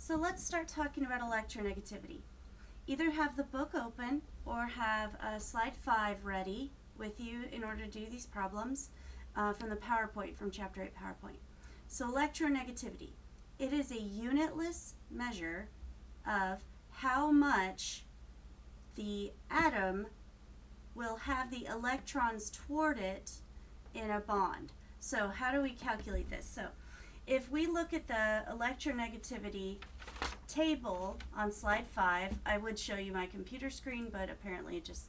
So let's start talking about electronegativity. Either have the book open or have slide 5 ready with you in order to do these problems from the PowerPoint, from Chapter 8 PowerPoint. So electronegativity. It is a unitless measure of how much the atom will have the electrons toward it in a bond. So how do we calculate this? So if we look at the electronegativity table on slide 5, I would show you my computer screen, but apparently it just,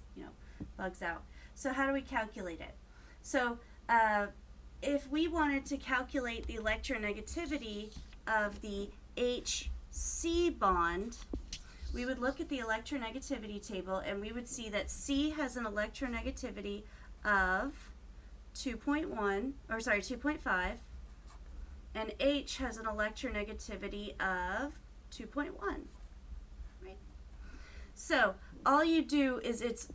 bugs out. So how do we calculate it? So if we wanted to calculate the electronegativity of the HC bond, we would look at the electronegativity table and we would see that C has an electronegativity of 2.5, and H has an electronegativity of 2.1, right? So all you do is it's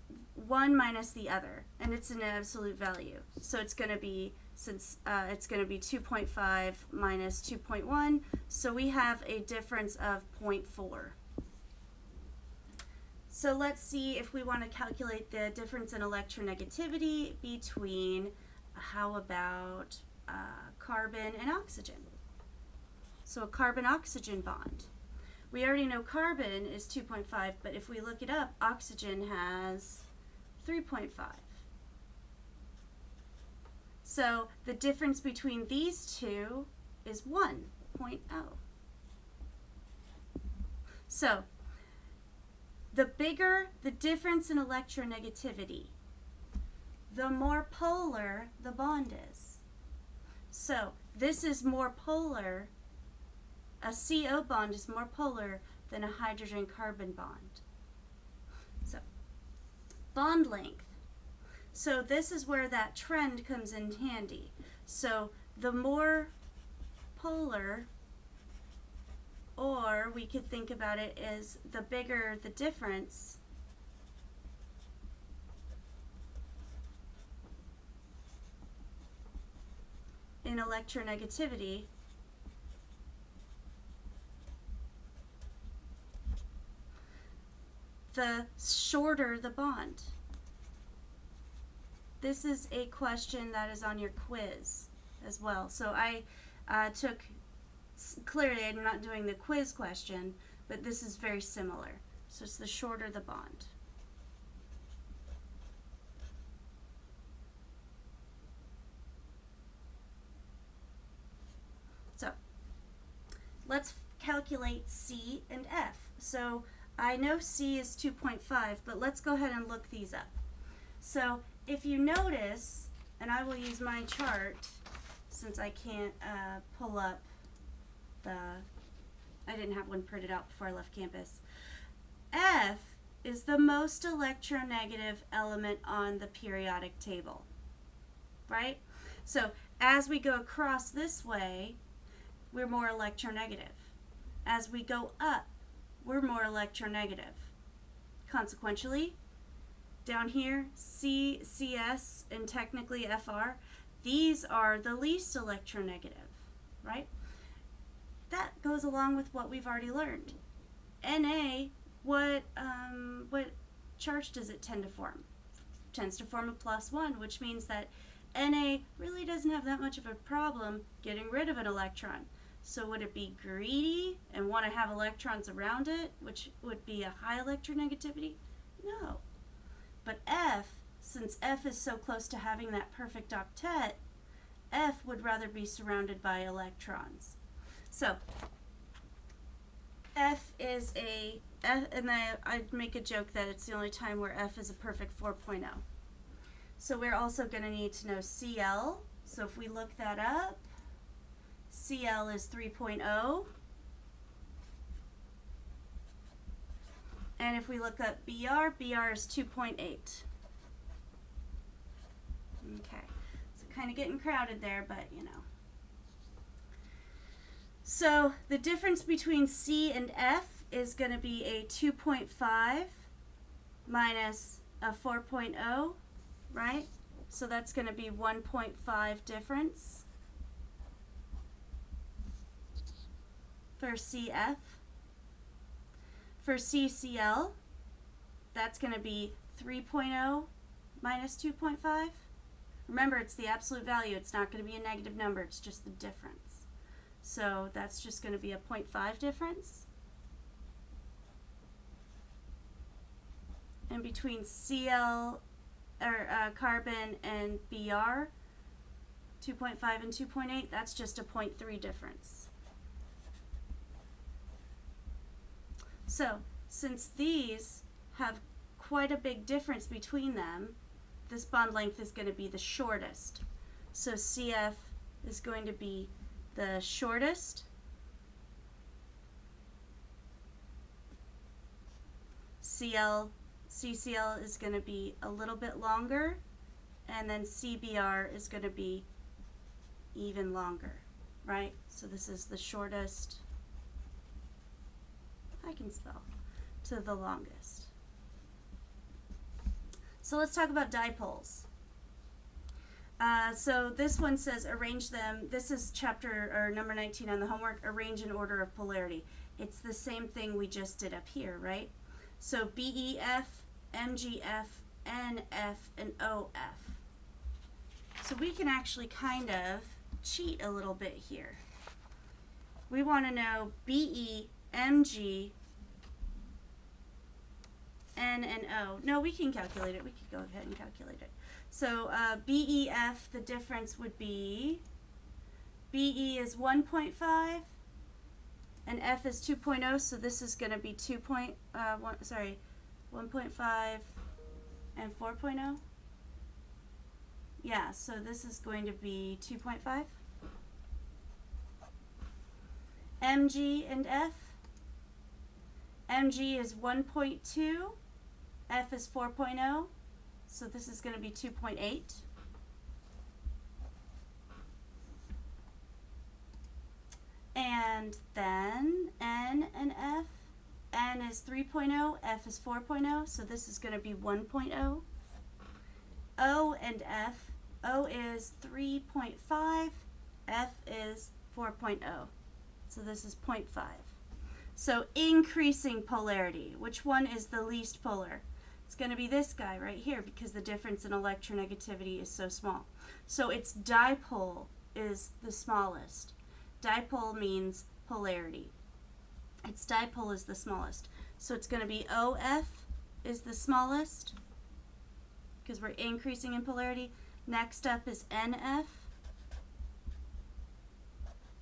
one minus the other, and it's an absolute value. So it's going to be, since it's going to be 2.5 minus 2.1, so we have a difference of 0.4. So let's see if we want to calculate the difference in electronegativity between, how about carbon and oxygen? So a carbon-oxygen bond. We already know carbon is 2.5, but if we look it up, oxygen has 3.5. So the difference between these two is 1.0. So the bigger the difference in electronegativity, the more polar the bond is. So this is more polar, a CO bond is more polar than a hydrogen-carbon bond. So bond length. So this is where that trend comes in handy. So the more polar, or we could think about it as the bigger the difference, in electronegativity, the shorter the bond. This is a question that is on your quiz as well. So I clearly I'm not doing the quiz question, but this is very similar. So it's the shorter the bond. So let's calculate C and F. So I know C is 2.5, but let's go ahead and look these up. So if you notice, and I will use my chart since I can't pull up I didn't have one printed out before I left campus. F is the most electronegative element on the periodic table, right? So as we go across this way, we're more electronegative. As we go up, we're more electronegative. Consequentially, down here, C, CS, and technically FR, these are the least electronegative, right? That goes along with what we've already learned. Na, what charge does it tend to form? It tends to form a +1, which means that Na really doesn't have that much of a problem getting rid of an electron. So would it be greedy and want to have electrons around it, which would be a high electronegativity? No. But F, since F is so close to having that perfect octet, F would rather be surrounded by electrons. So F is and I'd make a joke that it's the only time where F is a perfect 4.0. So we're also going to need to know Cl. So if we look that up, Cl is 3.0. And if we look up Br, Br is 2.8. Okay, so kind of getting crowded there, but So the difference between C and F is going to be a 2.5 minus a 4.0, right? So that's going to be 1.5 difference for CF. For CCl, that's going to be 3.0 minus 2.5. Remember, it's the absolute value. It's not going to be a negative number. It's just the difference. So that's just going to be a 0.5 difference. And between Cl, or carbon, and Br, 2.5 and 2.8, that's just a 0.3 difference. So, since these have quite a big difference between them, this bond length is going to be the shortest. So CF is going to be the shortest. CCl is going to be a little bit longer, and then CBr is going to be even longer, right? So this is the shortest, I can spell, to the longest. So let's talk about dipoles. So this one says arrange them. This is chapter or number 19 on the homework, arrange in order of polarity. It's the same thing we just did up here, right? So BEF, MGF, NF, and OF. So we can actually kind of cheat a little bit here. We want to know BE, MG, N, and O. No, we can calculate it. We could go ahead and calculate it. So BEF, the difference would be BE is 1.5 and F is 2.0, so this is going to be 1.5 and 4.0. Yeah, so this is going to be 2.5. MG and F. MG is 1.2, F is 4.0, so this is going to be 2.8. And then N and F. N is 3.0, F is 4.0, so this is going to be 1.0. O and F. O is 3.5, F is 4.0, so this is 0.5. So increasing polarity, which one is the least polar? It's going to be this guy right here because the difference in electronegativity is so small. So its dipole is the smallest. Dipole means polarity. Its dipole is the smallest. So it's going to be OF is the smallest because we're increasing in polarity. Next up is NF.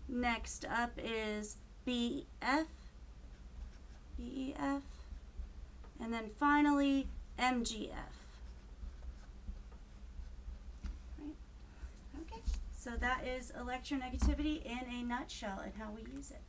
Next up is BF. BEF, and then finally MGF. Right? Okay, so that is electronegativity in a nutshell and how we use it.